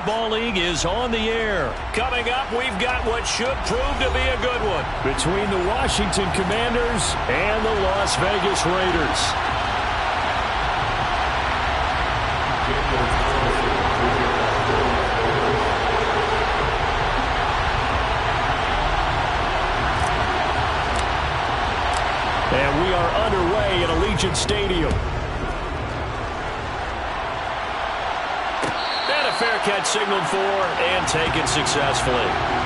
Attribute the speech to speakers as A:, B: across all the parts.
A: Football League is on the air. Coming up, we've got what should prove to be a good one between the Washington Commanders and the Las Vegas Raiders. And we are underway at Allegiant Stadium. And a fair catch signaled for and taken successfully.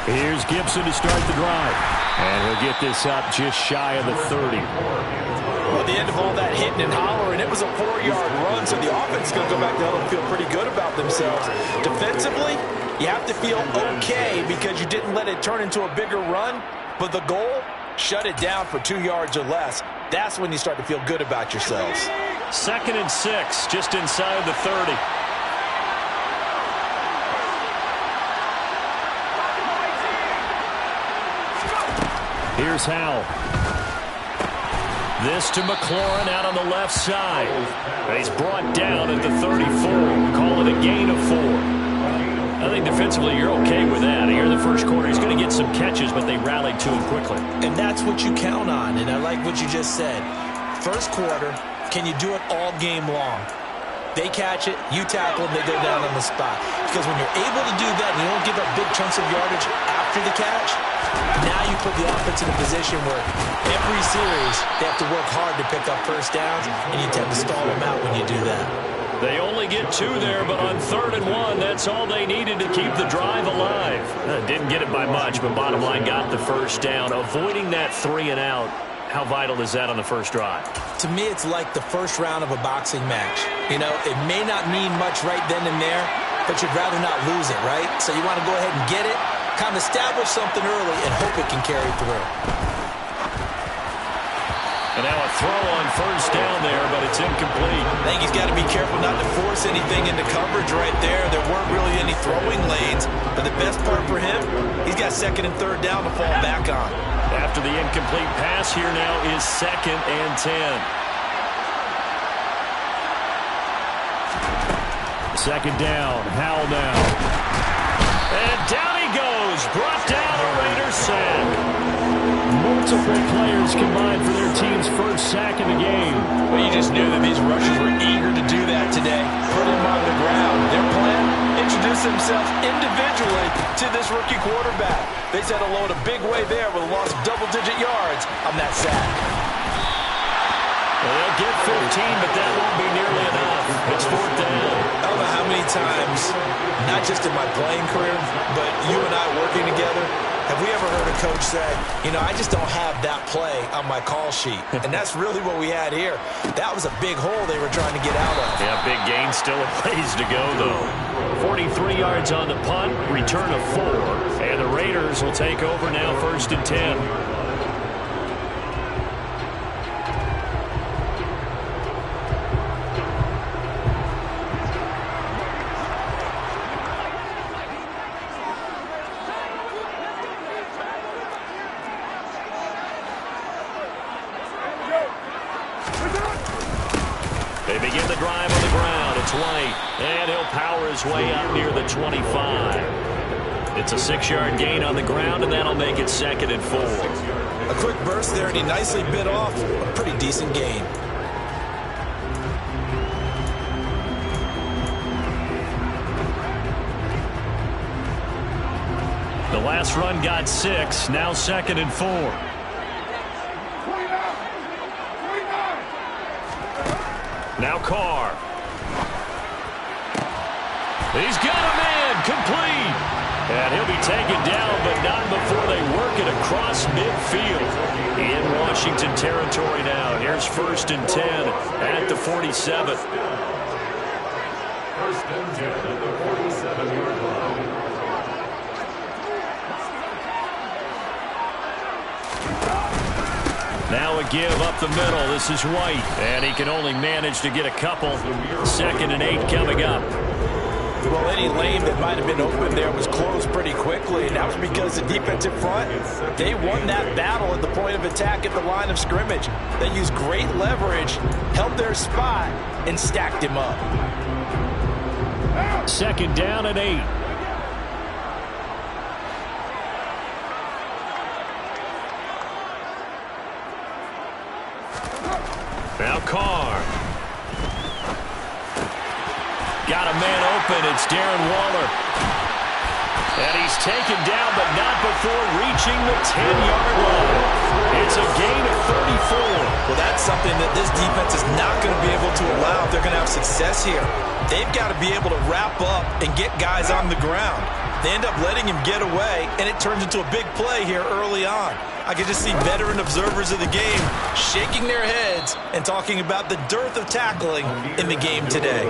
A: Here's Gibson to start the drive. And he'll get this up just shy of the 30.
B: Well, at the end of all that hitting and hollering, it was a 4-yard run, so the offense is going to go back to hell and feel pretty good about themselves. Defensively, you have to feel okay because you didn't let it turn into a bigger run, but the goal, shut it down for 2 yards or less. That's when you start to feel good about yourselves.
A: 2nd and 6, just inside the 30. Here's Howell. This to McLaurin out on the left side. He's brought down at the 34. Call it a gain of 4. I think defensively you're okay with that. Here in the first quarter, he's going to get some catches, but they rallied to him quickly.
B: And that's what you count on, and I like what you just said. First quarter, can you do it all game long? They catch it, you tackle them, they go down on the spot. Because when you're able to do that and you don't give up big chunks of yardage after the catch, now you put the offense in a position where every series they have to work hard to pick up first downs, and you tend to stall them out when you do that.
A: They only get 2 there, but on 3rd and 1, that's all they needed to keep the drive alive. Didn't get it by much, but bottom line got the first down. Avoiding that 3 and out, how vital is that on the first drive?
B: To me, it's like the first round of a boxing match. You know, it may not mean much right then and there, but you'd rather not lose it, right? So you want to go ahead and get it, kind of establish something early, and hope it can carry through.
A: And now a throw on first down there, but it's incomplete.
B: I think he's got to be careful not to force anything into coverage right there. There weren't really any throwing lanes, but the best part for him, he's got 2nd and 3rd down to fall back on.
A: After the incomplete pass, here now is 2nd and 10. 2nd down, Howell now. And down he goes, brought down a Raiders sack. Multiple players combined for their team's first sack in the game.
B: Well, you just knew that these rushers were eager to do that today. Put him on the ground. Their plan, introduce themselves individually to this rookie quarterback. They said hello in a big way there with a loss of double-digit yards on that sack.
A: Well, they'll get 15, but that won't be nearly enough. It's 4th down.
B: I don't know how many times, not just in my playing career, but you and I working together, have we ever heard a coach say, you know, I just don't have that play on my call sheet. And that's really what we had here. That was a big hole they were trying to get out of.
A: Yeah, big gain, still a ways to go, though. 43 yards on the punt, return of 4. And the Raiders will take over now 1st and 10. They begin the drive on the ground. It's White, and he'll power his way up near the 25. It's a 6-yard gain on the ground, and that'll make it 2nd and 4.
B: A quick burst there, and he nicely bit off a pretty decent gain.
A: The last run got 6, now 2nd and 4. Now Carr. He's got a man, complete. And he'll be taken down, but not before they work it across midfield. In Washington territory now. Here's 1st and 10 at the 47.
C: 1st and 10 at the 47-yard line.
A: Now a give up the middle. This is White. And he can only manage to get a couple. 2nd and 8 coming up.
B: Well, any lane that might have been open there was closed pretty quickly, and that was because the defensive front, they won that battle at the point of attack at the line of scrimmage. They used great leverage, held their spot, and stacked him up.
A: 2nd down and 8. Now Carr. Got a man open. It's Darren Waller. And he's taken down, but not before reaching the 10-yard line. It's a gain of 34.
B: Well, that's something that this defense is not going to be able to allow if they're going to have success here. They've got to be able to wrap up and get guys on the ground. They end up letting him get away, and it turns into a big play here early on. I could just see veteran observers of the game shaking their heads and talking about the dearth of tackling in the game today.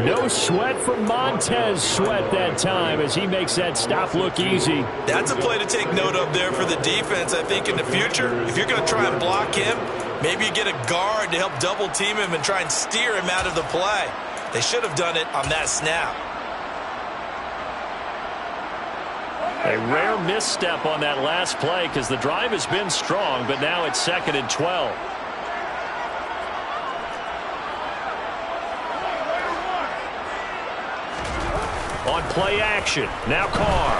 A: No sweat from Montez Sweat that time as he makes that stop look easy.
B: That's a play to take note of there for the defense, I think, in the future. If you're going to try and block him, maybe you get a guard to help double team him and try and steer him out of the play. They should have done it on that snap.
A: A rare misstep on that last play because the drive has been strong, but now it's 2nd and 12. On play action, now Carr.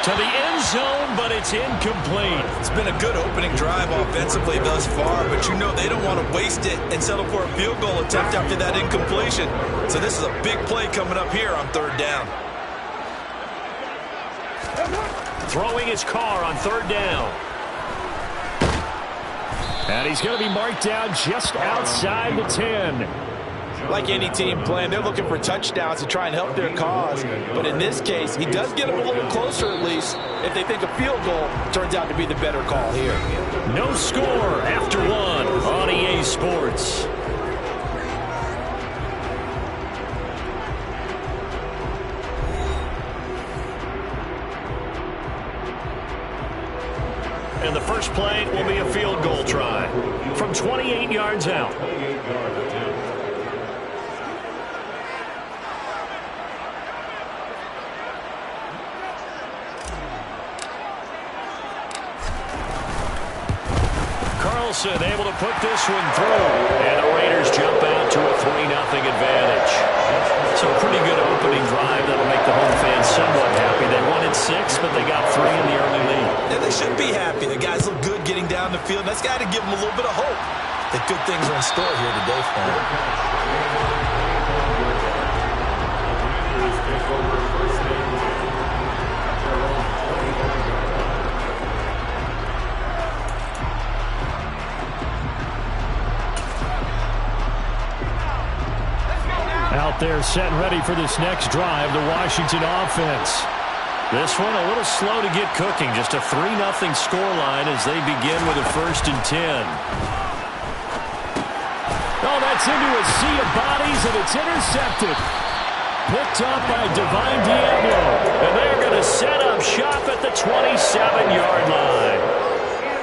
A: To the end zone, but it's incomplete.
B: It's been a good opening drive offensively thus far, but you know they don't want to waste it and settle for a field goal attempt after that incompletion. So this is a big play coming up here on 3rd down.
A: Throwing his Carr on 3rd down. And he's going to be marked down just outside the 10.
B: Like any team playing, they're looking for touchdowns to try and help their cause. But in this case, he does get them a little closer at least if they think a field goal turns out to be the better call here.
A: No score after 1 on EA Sports. And the first play will be a field goal try from 28 yards out. Carlson able to put this one through. And the Raiders jump out to a 3-0 advantage. So a pretty good opening drive that'll make the home fans somewhat happy. They wanted 6, but they got 3 in the early lead.
B: And they should be happy. The guys look good getting down the field. That's got to give them a little bit of hope that good things are in store here today for them.
A: Out there set and ready for this next drive, the Washington offense. This one a little slow to get cooking. Just a 3-0 scoreline as they begin with a 1st and 10. Oh, that's into a sea of bodies, and it's intercepted. Picked up by Divine Diablo. And they're going to set up shop at the 27-yard line.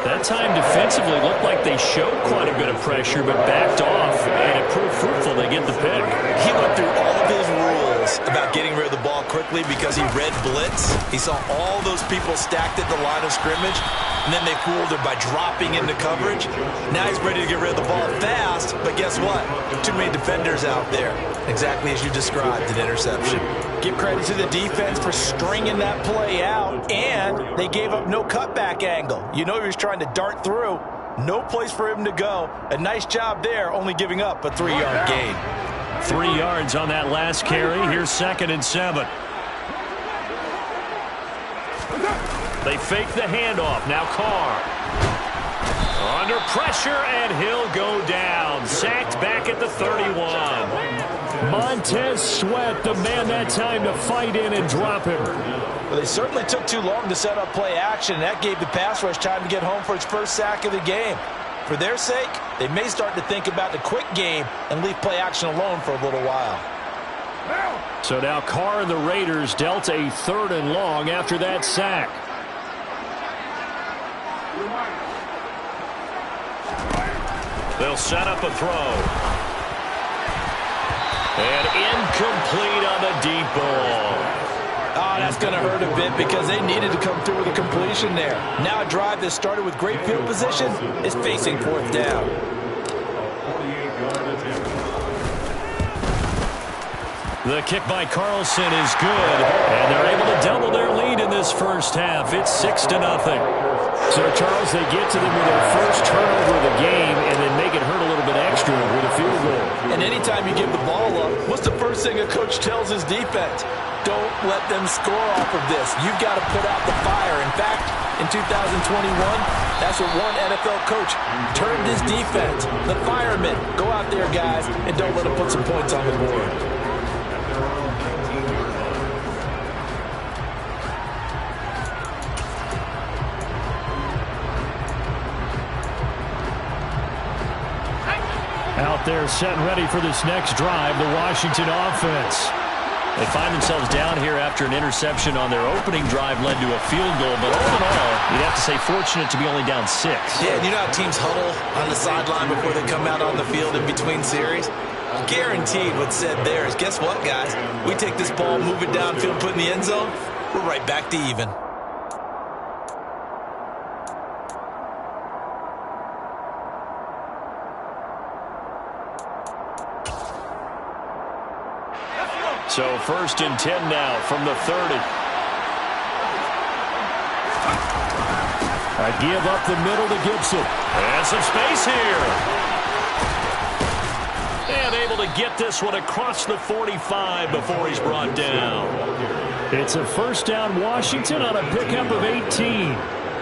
A: That time defensively looked like they showed quite a bit of pressure, but backed off, and it proved fruitful. They get the pick.
B: He went through all of his rules about getting rid of the ball quickly because he read blitz. He saw all those people stacked at the line of scrimmage, and then they fooled him by dropping into coverage. Now he's ready to get rid of the ball fast, but guess what? Too many defenders out there. Exactly as you described, an interception. Give credit to the defense for stringing that play out, and they gave up no cutback angle. You know he was trying to dart through. No place for him to go. A nice job there, only giving up a 3-yard gain.
A: 3 yards on that last carry. Here's 2nd and 7. They fake the handoff. Now Carr. Under pressure, and he'll go down. Sacked back at the 31. Montez Sweat, the man that time to fight in and drop him.
B: Well, they certainly took too long to set up play action. That gave the pass rush time to get home for its first sack of the game. For their sake, they may start to think about the quick game and leave play action alone for a little while.
A: So now Carr and the Raiders dealt a 3rd and long after that sack. They'll set up a throw. And incomplete on the deep ball.
B: Oh, that's going to hurt a bit because they needed to come through with a completion there. Now a drive that started with great field position is facing fourth down.
A: The kick by Carlson is good, and they're able to double their lead in this first half. It's 6-0.
C: So, Charles, they get to them with their first turnover of the game and then make it hurt a little bit extra with a field goal.
B: And anytime you give the ball up, what's the first thing a coach tells his defense? Don't let them score off of this. You've got to put out the fire. In fact, in 2021, that's what one NFL coach turned his defense. The firemen, go out there, guys, and don't let them put some points on the board.
C: Out there set and ready for this next drive, the Washington offense.
A: They find themselves down here after an interception on their opening drive led to a field goal. But all in all, you'd have to say fortunate to be only down 6.
B: Yeah, and you know how teams huddle on the sideline before they come out on the field in between series? Guaranteed what's said there is, guess what, guys? We take this ball, move it downfield, put it in the end zone, we're right back to even.
A: So 1st and 10 now from the 30.
C: A give up the middle to Gibson.
A: And some space here. And able to get this one across the 45 before he's brought down.
C: It's a first down Washington on a pickup of 18.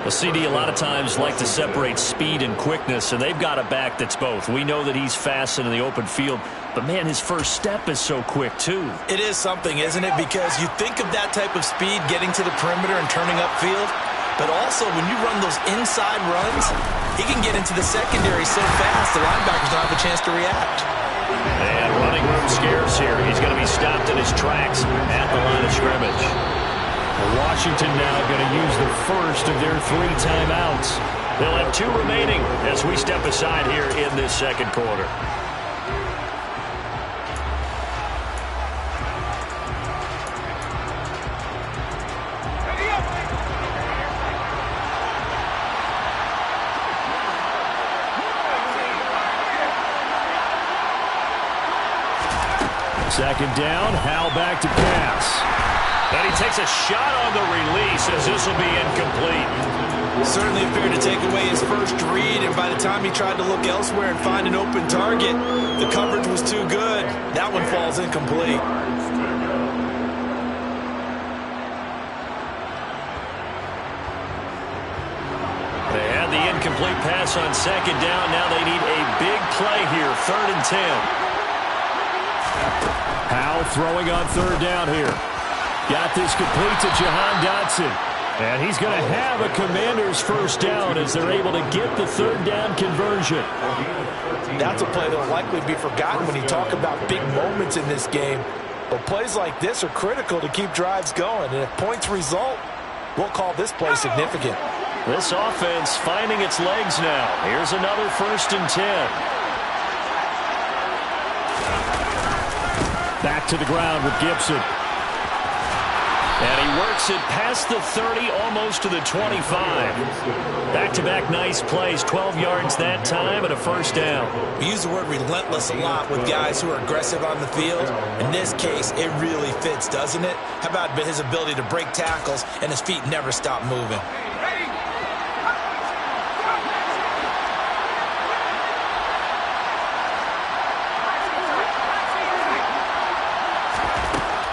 A: The CD a lot of times like to separate speed and quickness, and they've got a back that's both. We know that he's fast in the open field, but, man, his first step is so quick, too.
B: It is something, isn't it? Because you think of that type of speed getting to the perimeter and turning upfield, but also when you run those inside runs, he can get into the secondary so fast the linebackers don't have a chance to react.
A: And running room scarce here. He's going to be stopped in his tracks at the line of scrimmage.
C: Washington now going to use the first of their 3 timeouts.
A: They'll have 2 remaining as we step aside here in this second quarter.
C: Second down, Hal back to pass.
A: And he takes a shot on the release as this will be incomplete.
B: Certainly appeared to take away his first read, and by the time he tried to look elsewhere and find an open target, the coverage was too good. That one falls incomplete.
A: They had the incomplete pass on second down. Now they need a big play here, 3rd and 10.
C: Hal throwing on 3rd down here. Got this complete to Jahan Dotson. And he's going to have a Commander's first down as they're able to get the 3rd down conversion.
B: That's a play that will likely be forgotten when you talk about big moments in this game. But plays like this are critical to keep drives going. And if points result, we'll call this play significant.
A: This offense finding its legs now. Here's another 1st and 10.
C: Back to the ground with Gibson.
A: And he works it past the 30, almost to the 25. Back-to-back nice plays, 12 yards that time and a first down.
B: We use the word relentless a lot with guys who are aggressive on the field. In this case, it really fits, doesn't it? How about his ability to break tackles and his feet never stop moving?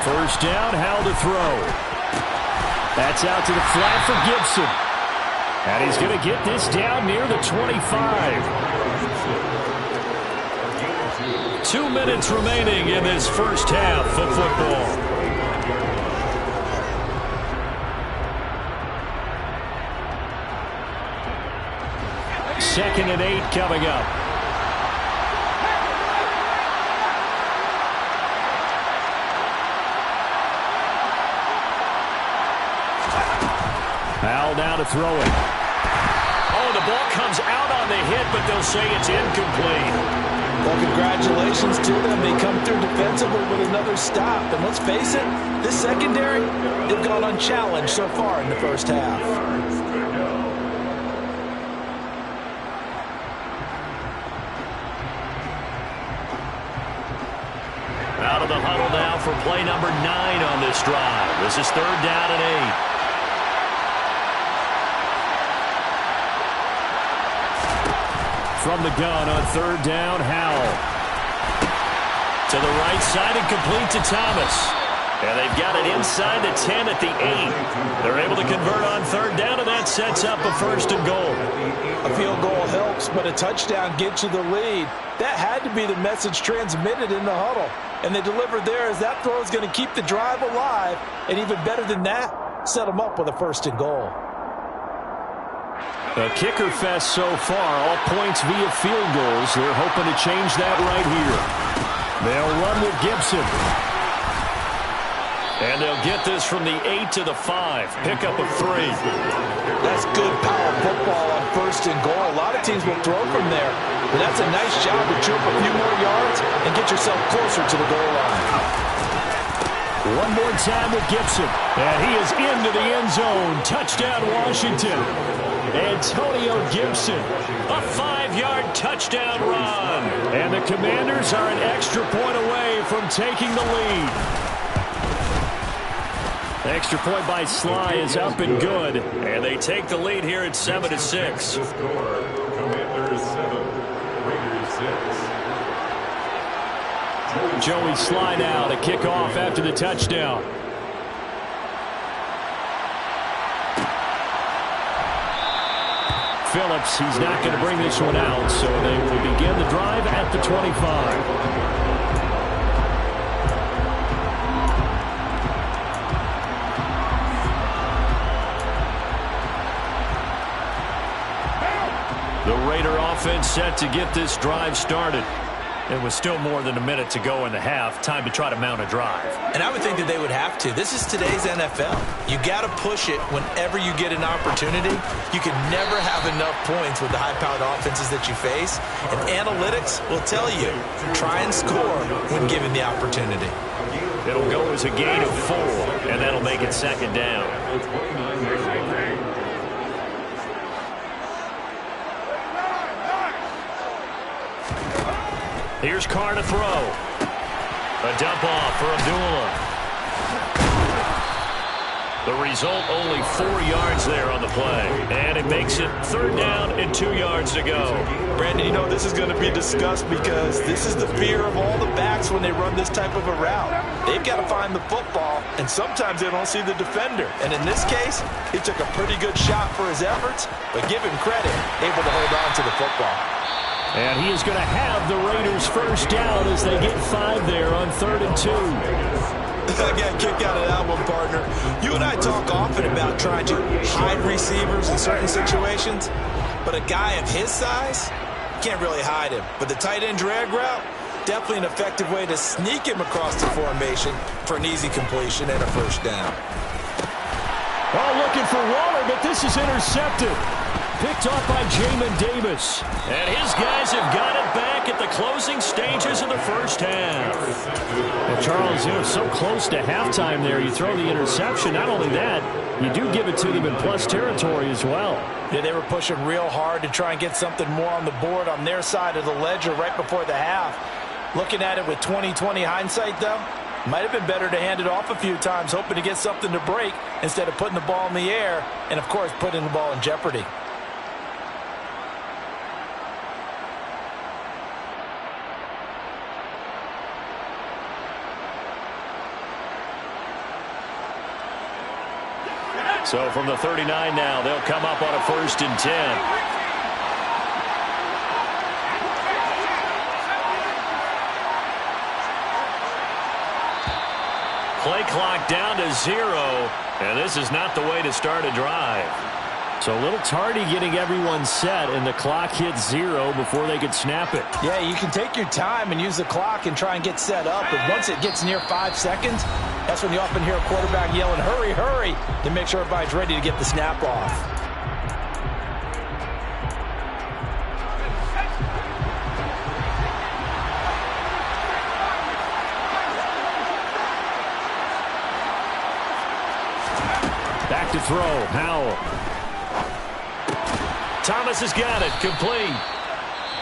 C: First down, Hal to throw. That's out to the flat for Gibson. And he's going to get this down near the 25.
A: 2 minutes remaining in this first half of football.
C: Second and 8 coming up.
A: Hal now to throw it. Oh, the the ball comes out on the hit, but they'll say it's incomplete.
B: Well, congratulations to them. They come through defensively with another stop. And let's face it, this secondary, they've gone unchallenged so far in the first half.
A: Out of the huddle now for play number 9 on this drive. This is 3rd down and 8. From the gun on 3rd down, Howell. To the right side and complete to Thomas. And they've got it inside the 10 at the 8. They're able to convert on 3rd down, and that sets up a 1st and goal.
B: A field goal helps, but a touchdown gets you the lead. That had to be the message transmitted in the huddle. And they delivered there as that throw is going to keep the drive alive. And even better than that, set them up with a 1st and goal.
C: A kicker fest so far, all points via field goals. They're hoping to change that right here. They'll run with Gibson.
A: And they'll get this from the 8 to the 5. Pickup of 3.
B: That's good power football on 1st and goal. A lot of teams will throw from there. But that's a nice job to chip a few more yards and get yourself closer to the goal line.
C: One more time with Gibson. And he is into the end zone. Touchdown, Washington. Antonio Gibson.
A: A 5-yard touchdown run.
C: And the Commanders are an extra point away from taking the lead. The extra point by Sly is up and good.
A: And they take the lead here at 7-6.
D: Commanders 7, Raiders 6.
C: Joey Sly now to kick off after the touchdown. Phillips, he's not going to bring this one out, so they will begin the drive at the 25.
A: The Raider offense set to get this drive started. It was still more than a minute to go in the half. Time to try to mount a drive.
B: And I would think that they would have to. This is today's NFL. You got to push it whenever you get an opportunity. You can never have enough points with the high-powered offenses that you face. And analytics will tell you, try and score when given the opportunity.
A: It'll go as a gain of 4, and that'll make it 2nd down. Here's Carr to throw. A dump off for Abdullah. The result, only 4 yards there on the play. And it makes it 3rd down and 2 yards to go.
B: Brandon, you know this is going to be discussed because this is the fear of all the backs when they run this type of a route. They've got to find the football, and sometimes they don't see the defender. And in this case, he took a pretty good shot for his efforts, but give him credit, able to hold on to the football.
C: And he is going to have the Raiders 1st down as they get 5 there on 3rd and 2.
B: I got a kick out of that one, partner. You and I talk often about trying to hide receivers in certain situations, but a guy of his size, can't really hide him. But the tight end drag route, definitely an effective way to sneak him across the formation for an easy completion and a 1st down.
C: Oh, looking for Waller, but this is intercepted. Picked off by Jamin Davis.
A: And his guys have got it back at the closing stages of the 1st half.
C: Well, Charles, you know, so close to halftime there. You throw the interception. Not only that, you do give it to them in plus territory as well.
B: Yeah, they were pushing real hard to try and get something more on the board on their side of the ledger right before the half. Looking at it with 20/20 hindsight, though, might have been better to hand it off a few times, hoping to get something to break instead of putting the ball in the air and, of course, putting the ball in jeopardy.
A: So from the 39 now, they'll come up on a 1st and 10. Play clock down to 0, and this is not the way to start a drive.
C: So a little tardy getting everyone set, and the clock hits 0 before they could snap it.
B: Yeah, you can take your time and use the clock and try and get set up, but once it gets near 5 seconds, that's when you often hear a quarterback yelling, hurry, hurry, to make sure everybody's ready to get the snap off.
C: to throw. Howell. Thomas has got it. Complete.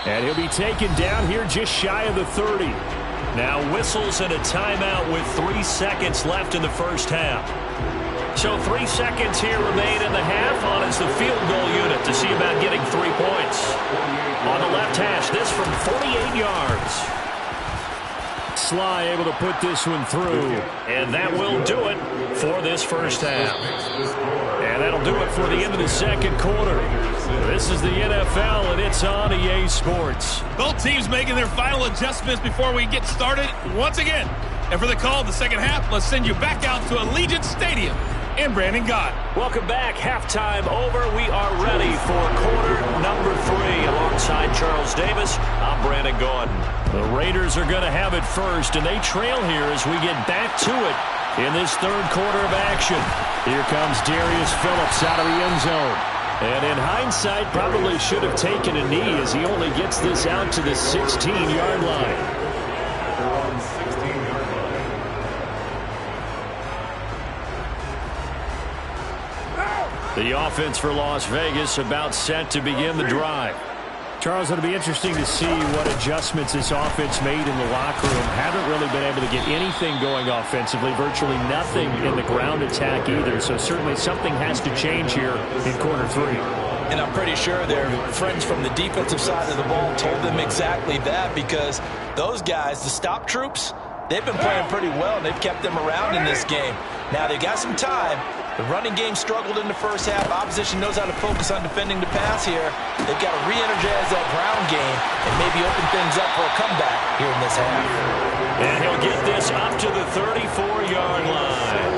C: And he'll be taken down here just shy of the 30. Now whistles and a timeout with 3 seconds left in the first half. So 3 seconds here remain in the half on as the field goal unit to see about getting 3 points. On the left hash, this from 48 yards. Sly able to put this one through. And that will do it for this first half. And that'll do it for the end of the second quarter. This is the NFL, and it's on EA Sports.
E: Both teams making their final adjustments before we get started once again. And for the call of the second half, let's send you back out to Allegiant Stadium in Brandon Gaudin.
A: Welcome back. Halftime over. We are ready for quarter number 3. Alongside Charles Davis, I'm Brandon Gaudin.
C: The Raiders are going to have it first, and they trail here as we get back to it in this third quarter of action. Here comes Darius Phillips out of the end zone. And in hindsight, probably should have taken a knee as he only gets this out to the 16-yard line.
D: They're on 16-yard line.
C: The offense for Las Vegas about set to begin the drive. Charles, it'll be interesting to see what adjustments this offense made in the locker room. Haven't really been able to get anything going offensively, virtually nothing in the ground attack either. So certainly something has to change here in quarter 3.
B: And I'm pretty sure their friends from the defensive side of the ball told them exactly that, because those guys, the stop troops, they've been playing pretty well, and they've kept them around in this game. Now, they've got some time. The running game struggled in the first half. Opposition knows how to focus on defending the pass here. They've got to re-energize that ground game and maybe open things up for a comeback here in this half.
A: And he'll get this up to the 34-yard line.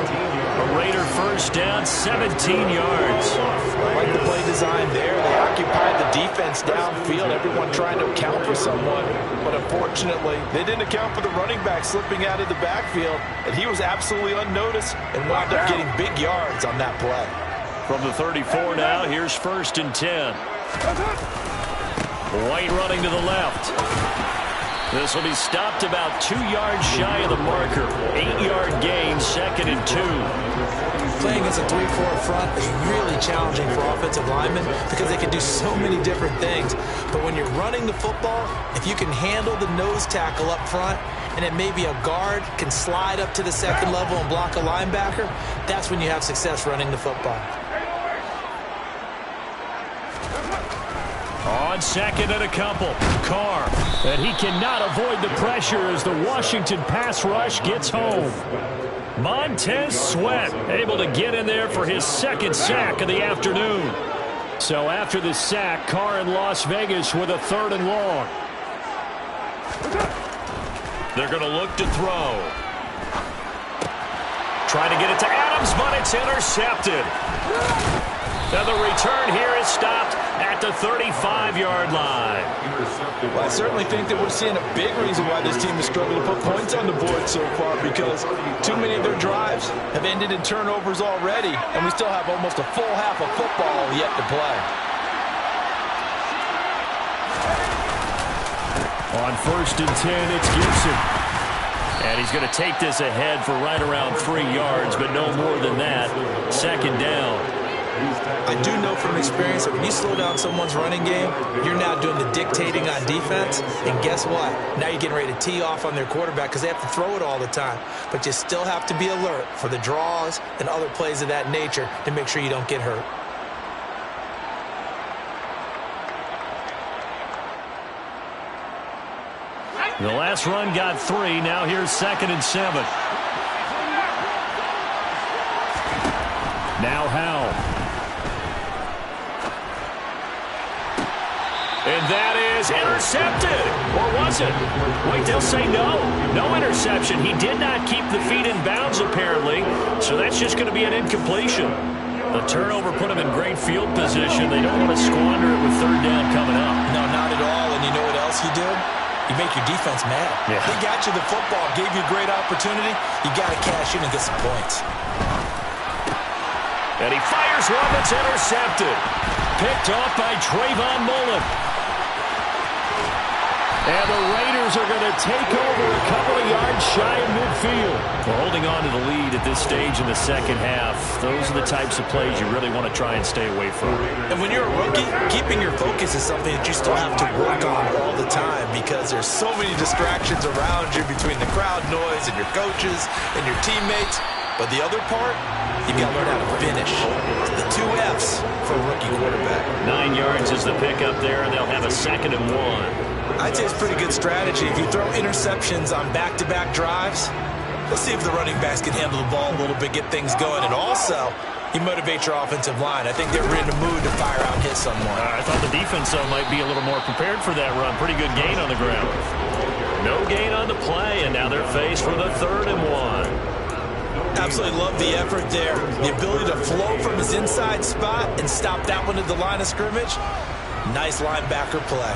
A: A Raider first down, 17 yards.
B: I like the play design there. They occupied the defense downfield, everyone trying to account for someone. But unfortunately, they didn't account for the running back slipping out of the backfield, and he was absolutely unnoticed and wound up getting big yards on that play.
A: From the 34 now, here's first and 10. White running to the left. This will be stopped about 2 yards shy of the marker. 8-yard gain, 2nd and 2.
B: Playing against a 3-4 front is really challenging for offensive linemen because they can do so many different things. But when you're running the football, if you can handle the nose tackle up front, and then maybe a guard can slide up to the second level and block a linebacker, that's when you have success running the football.
C: On second and a couple, Carr. And he cannot avoid the pressure as the Washington pass rush gets home. Montez Sweat able to get in there for his second sack of the afternoon. So after the sack, Carr in Las Vegas with a 3rd and long.
A: They're going to look to throw. Trying to get it to Adams, but it's intercepted. Now the return here is stopped at the 35-yard line.
B: Well, I certainly think that we're seeing a big reason why this team has struggled to put points on the board so far, because too many of their drives have ended in turnovers already, and we still have almost a full half of football yet to play.
C: On first and 10, it's Gibson. And he's going to take this ahead for right around 3 yards, but no more than that. 2nd down.
B: I do know from experience that when you slow down someone's running game, you're now doing the dictating on defense. And guess what? Now you're getting ready to tee off on their quarterback because they have to throw it all the time. But you still have to be alert for the draws and other plays of that nature to make sure you don't get hurt.
C: The last run got 3. Now here's 2nd and 7. Now Howell.
A: And that is intercepted. Or was it? Wait, they'll say no. No interception. He did not keep the feet in bounds, apparently. So that's just going to be an incompletion. The turnover put him in great field position. They don't want to squander it with 3rd down coming up.
B: No, not at all. And you know what else you do? You make your defense mad.
C: Yeah.
B: They got you the football, gave you a great opportunity. You got to cash in and get some points.
A: And he fires one that's intercepted. Picked off by Trayvon Mullen.
C: And the Raiders are going to take over a couple of yards shy of midfield. We're holding on to the lead at this stage in the second half. Those are the types of plays you really want to try and stay away from.
B: And when you're a rookie, keeping your focus is something that you still have to work on all the time because there's so many distractions around you between the crowd noise and your coaches and your teammates. But the other part, you've got to learn how to finish. The 2 Fs for a rookie quarterback.
C: 9 yards is the pickup there, and they'll have a 2nd and 1.
B: I'd say it's a pretty good strategy. If you throw interceptions on back-to-back drives, let's see if the running backs can handle the ball a little bit, get things going. And also, you motivate your offensive line. I think they're in the mood to fire out and hit someone.
C: I thought the defense, though, might be a little more prepared for that run. Pretty good gain on the ground. No gain on the play, and now they're faced with a 3rd and 1.
B: Absolutely love the effort there. The ability to flow from his inside spot and stop that one at the line of scrimmage. Nice linebacker play.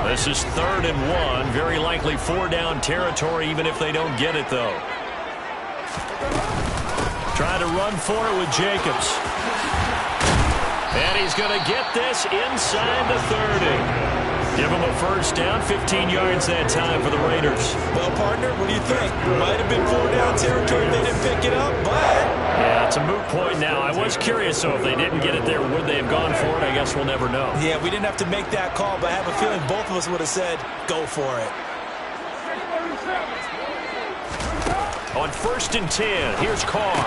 C: This is 3rd and 1. Very likely 4-down territory, even if they don't get it, though. Trying to run for it with Jacobs. And he's going to get this inside the 30. Give him a 1st down, 15 yards that time for the Raiders.
B: Well, partner, what do you think? Might have been 4-down territory if they didn't pick it up, but...
C: Yeah, it's a moot point now. I was curious, so if they didn't get it there, would they have gone for it? I guess we'll never know.
B: Yeah, we didn't have to make that call, but I have a feeling both of us would have said, go for it.
C: On 1st and 10, here's Carr.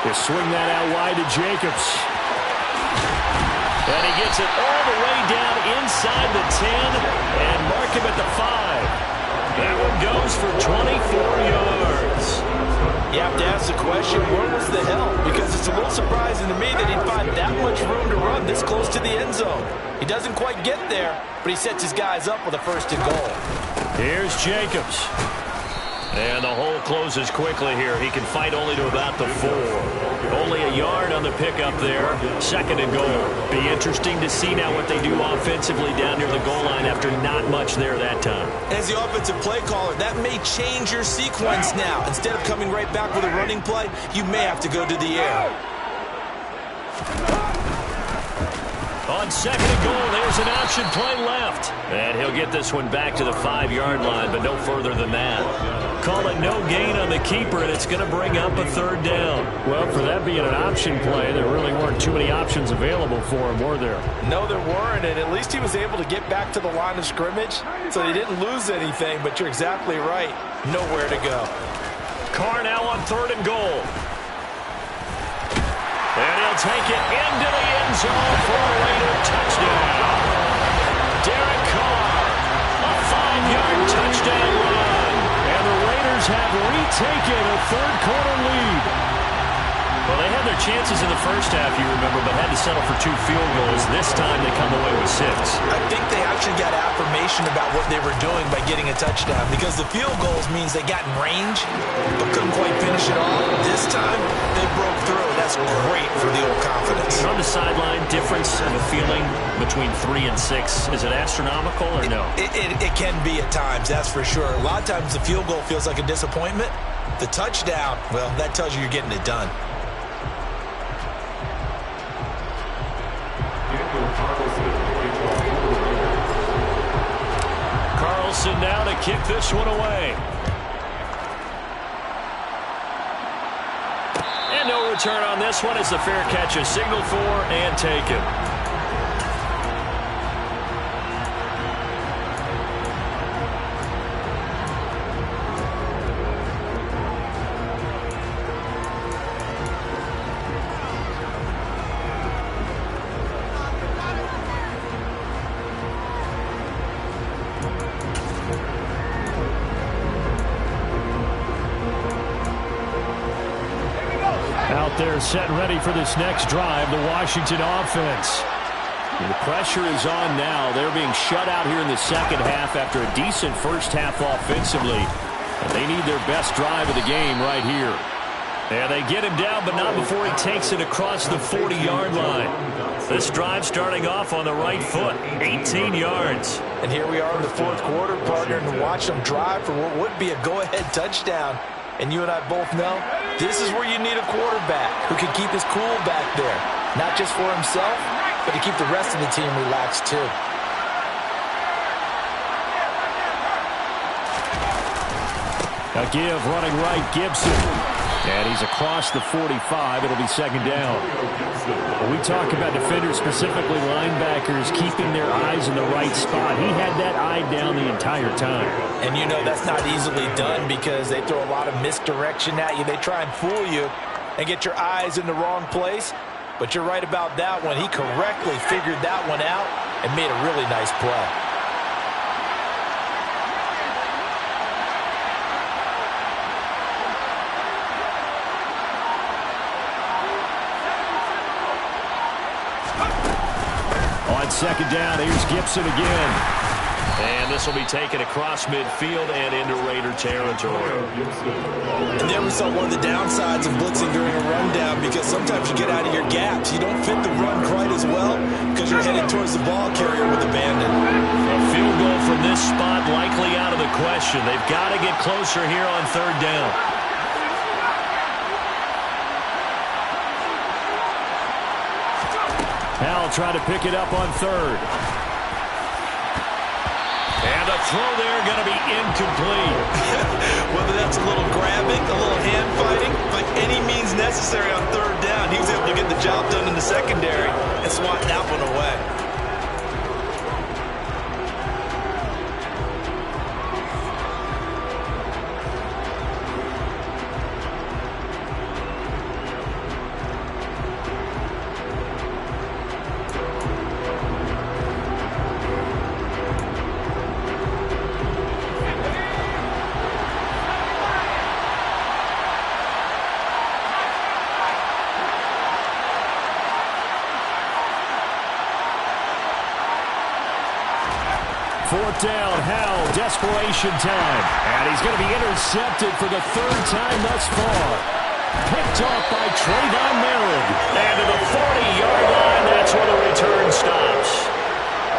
C: They swing that out wide to Jacobs. And he gets it all the way down inside the 10 and mark him at the 5. That one goes for 24 yards.
B: You have to ask the question, where was the help? Because it's a little surprising to me that he'd find that much room to run this close to the end zone. He doesn't quite get there, but he sets his guys up with a 1st and goal.
C: Here's Jacobs. And the hole closes quickly here. He can fight only to about the 4. Only a yard on the pickup there. 2nd and goal. Be interesting to see now what they do offensively down near the goal line after not much there that time.
B: As the offensive play caller, that may change your sequence now. Instead of coming right back with a running play, you may have to go to the air.
C: On 2nd and goal, there's an option play left. And he'll get this one back to the 5-yard line, but no further than that. Call it no gain on the keeper, and it's going to bring up a 3rd down. Well, for that being an option play, there really weren't too many options available for him, were there?
B: No, there weren't, and at least he was able to get back to the line of scrimmage, so he didn't lose anything, but you're exactly right. Nowhere to go.
C: Carr now on 3rd and goal. And he'll take it into the end zone for a Raider touchdown. Derek Carr, a 5-yard touchdown run. And the Raiders have retaken a 3rd-quarter lead. Well, they had their chances in the first half, you remember, but had to settle for 2 field goals. This time they come away with 6.
B: I think they actually got affirmation about what they were doing by getting a touchdown because the field goals means they got in range but couldn't quite finish it off. This time, they broke through. That's great for the old confidence.
C: On the sideline, difference of a feeling between 3 and 6. Is it astronomical or no?
B: It can be at times, that's for sure. A lot of times the field goal feels like a disappointment. The touchdown, well, that tells you you're getting it done.
C: Carlson now to kick this one away. And no return on this one as the fair catch is signaled for and taken. They're set and ready for this next drive, the Washington offense. And the pressure is on now. They're being shut out here in the second half after a decent first half offensively. And they need their best drive of the game right here. And they get him down, but not before he takes it across the 40-yard line. This drive starting off on the right foot, 18 yards.
B: And here we are in the 4th quarter, partner, and watch them drive for what would be a go-ahead touchdown. And you and I both know This is where you need a quarterback who can keep his cool back there. Not just for himself, but to keep the rest of the team relaxed too.
C: A give running right, Gibson. And he's across the 45. It'll be second down. When we talk about defenders, specifically linebackers, keeping their eyes in the right spot, he had that eye down the entire time.
B: And you know that's not easily done because they throw a lot of misdirection at you. They try and fool you and get your eyes in the wrong place. But you're right about that one. He correctly figured that one out and made a really nice play.
C: On second down, here's Gibson again. And this will be taken across midfield and into Raider territory.
B: And there we saw one of the downsides of blitzing during a rundown because sometimes you get out of your gaps. You don't fit the run quite as well because you're headed towards the ball carrier with abandon.
C: A field goal from this spot likely out of the question. They've got to get closer here on third down. Howell trying to pick it up on third. And the throw there going to be incomplete.
B: Whether that's a little grabbing, a little hand fighting, by any means necessary on third down, he was able to get the job done in the secondary and swat that one away.
C: Fourth down, Howell, desperation time. And he's going to be intercepted for the third time thus far. Picked off by Trayvon Merritt. And to the 40-yard line, that's where the return stops.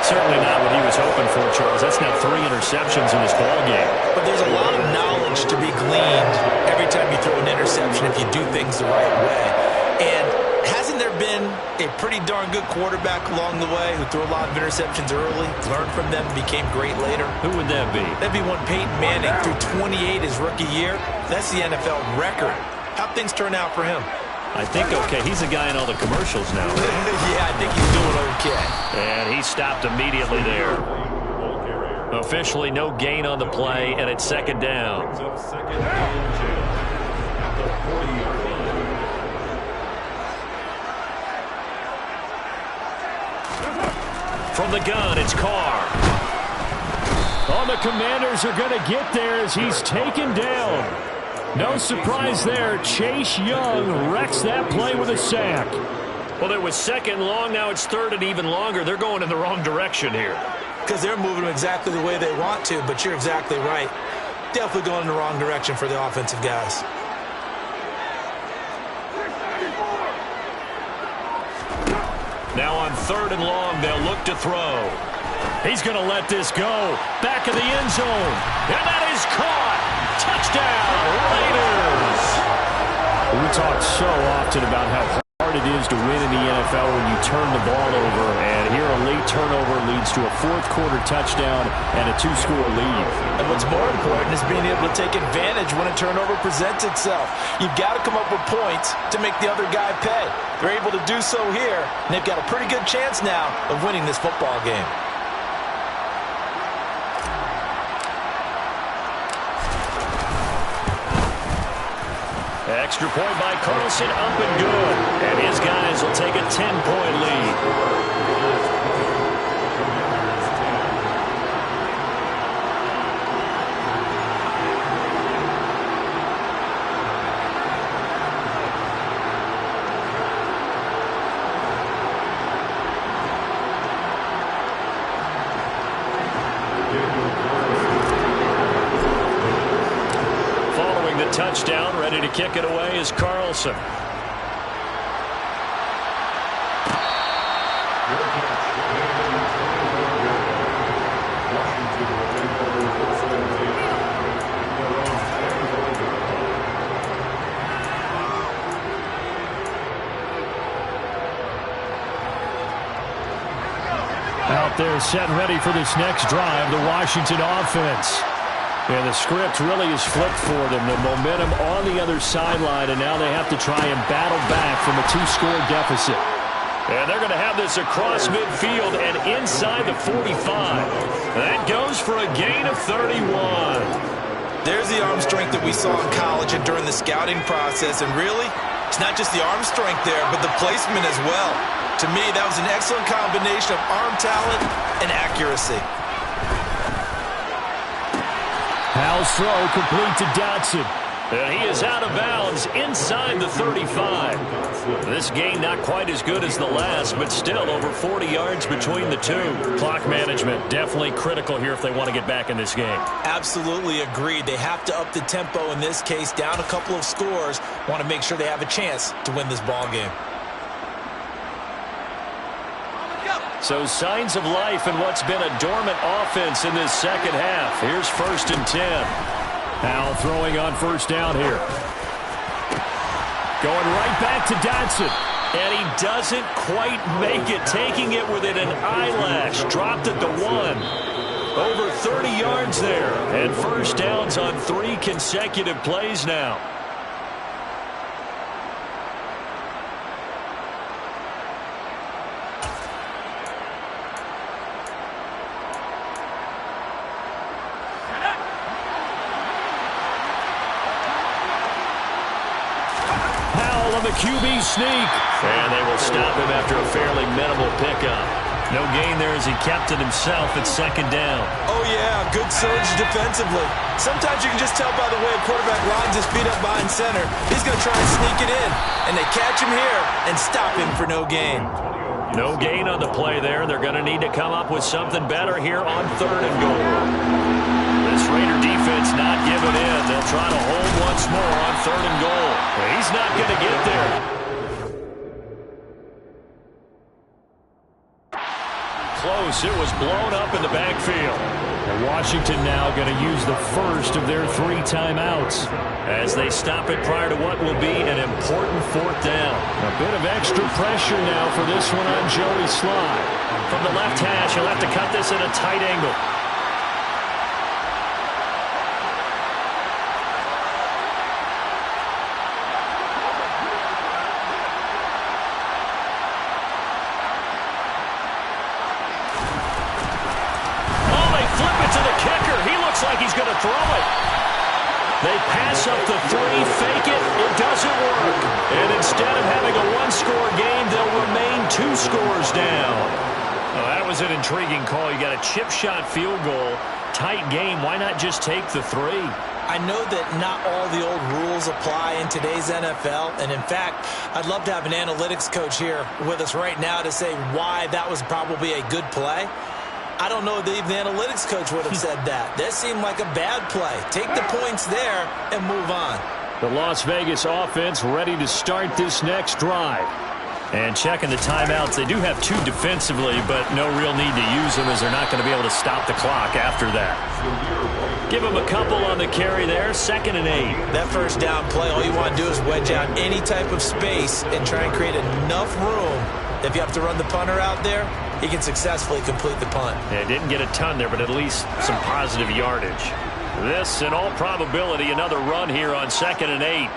C: Certainly not what he was hoping for, Charles. That's now 3 interceptions in this ballgame.
B: But there's a lot of knowledge to be gleaned every time you throw an interception if you do things the right way. And hasn't there been a pretty darn good quarterback along the way who threw a lot of interceptions early, learned from them, became great later?
C: Who would that be?
B: That'd be one Peyton Manning threw 28 his rookie year. That's the NFL record. How'd things turn out for him?
C: I think okay. He's a guy in all the commercials now.
B: Yeah, I think he's doing okay.
C: And he stopped immediately there. Officially no gain on the play, and it's second down. From the gun, it's Carr. Oh, the Commanders are going to get there as he's taken down. No surprise there. Chase Young wrecks that play with a sack. Well, it was second long. Now it's third and even longer. They're going in the wrong direction here.
B: Because they're moving exactly the way they want to, but you're exactly right. Definitely going in the wrong direction for the offensive guys.
C: Now on third and long, they'll look to throw. He's going to let this go. Back of the end zone. And that is caught. Touchdown, Raiders. We talk so often about how hard it is to win in the NFL when you turn the ball over. And here a late turnover leads to a fourth-quarter touchdown and a 2-score lead.
B: And what's more important is being able to take advantage when a turnover presents itself. You've got to come up with points to make the other guy pay. They're able to do so here, and they've got a pretty good chance now of winning this football game.
C: Extra point by Carlson, up and good. And his guys will take a 10-point lead. Touchdown, ready to kick it away is Carlson. there set and ready for this next drive, the Washington offense. And the script really is flipped for them. The momentum on the other sideline, and now they have to try and battle back from a 2-score deficit. And they're going to have this across midfield and inside the 45. That goes for a gain of 31.
B: There's the arm strength that we saw in college and during the scouting process. And really, it's not just the arm strength there, but the placement as well. To me, that was an excellent combination of arm talent and accuracy.
C: Howell's throw complete to Dotson. And he is out of bounds inside the 35. This game not quite as good as the last, but still over 40 yards between the two. Clock management definitely critical here if they want to get back in this game.
B: Absolutely agreed. They have to up the tempo in this case, down a couple of scores. Want to make sure they have a chance to win this ball game.
C: So signs of life in what's been a dormant offense in this second half. Here's 1st and 10. Howell throwing on first down here. Going right back to Dotson. And he doesn't quite make it. Taking it within an eyelash. Dropped at the 1. Over 30 yards there. And first downs on 3 consecutive plays now. The QB sneak. And they will stop him after a fairly minimal pickup. No gain there as he kept it himself at 2nd down.
B: Oh, yeah, good surge defensively. Sometimes you can just tell by the way a quarterback lines his feet up behind center. He's going to try and sneak it in. And they catch him here and stop him for no gain.
C: No gain on the play there. They're going to need to come up with something better here on 3rd and goal. This Raider defense not giving in. They'll try to hold once more on 3rd and goal. He's not going to get there. Close. It was blown up in the backfield. And Washington now going to use the first of their 3 timeouts as they stop it prior to what will be an important 4th down. A bit of extra pressure now for this one on Joey Slye. From the left hash, he'll have to cut this at a tight angle. Like he's going to throw it. They pass up the 3, fake it. It doesn't work. And instead of having a 1-score game, they'll remain 2 scores down. Oh, that was an intriguing call. You got a chip shot field goal. Tight game. Why not just take the 3?
B: I know that not all the old rules apply in today's NFL. And in fact, I'd love to have an analytics coach here with us right now to say why that was probably a good play. I don't know that even the analytics coach would have said that. That seemed like a bad play. Take the points there and move on.
C: The Las Vegas offense ready to start this next drive. And checking the timeouts, they do have 2 defensively, but no real need to use them as they're not going to be able to stop the clock after that. Give them a couple on the carry there, 2nd and 8.
B: That first down play, all you want to do is wedge out any type of space and try and create enough room. If you have to run the punter out there, he can successfully complete the punt.
C: Yeah, didn't get a ton there, but at least some positive yardage. This, in all probability, another run here on 2nd and 8.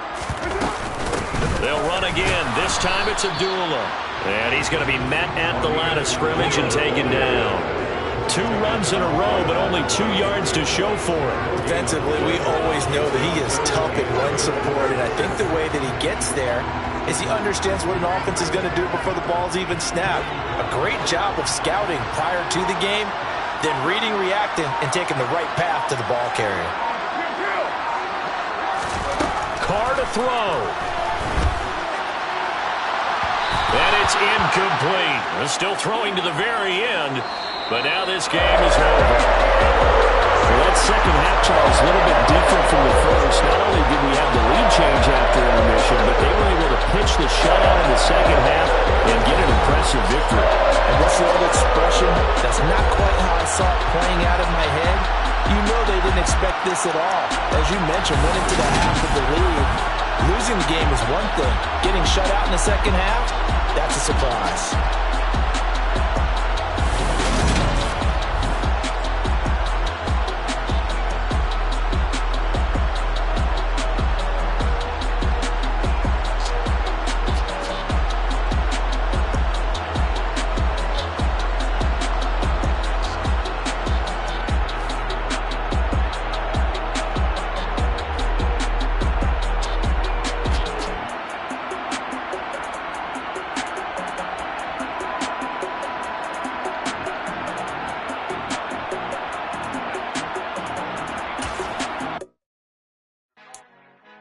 C: They'll run again. This time it's Abdullah. And he's going to be met at the line of scrimmage and taken down. 2 runs in a row, but only 2 yards to show for it.
B: Defensively, we always know that he is tough at run support, and I think the way that he gets there is he understands what an offense is going to do before the ball's even snapped. A great job of scouting prior to the game, then reading, reacting, and taking the right path to the ball carrier.
C: Carr to throw. And it's incomplete. They're still throwing to the very end, but now this game is over. Well, that second half, Charles, a little bit different from the first. Not only did we have the lead change after intermission, but they were able to pitch the shutout in the second half and get an impressive victory.
B: And what's the old expression? That's not quite how I saw it playing out in my head. You know they didn't expect this at all. As you mentioned, went into the half of the lead. Losing the game is one thing. Getting shut out in the second half, that's a surprise.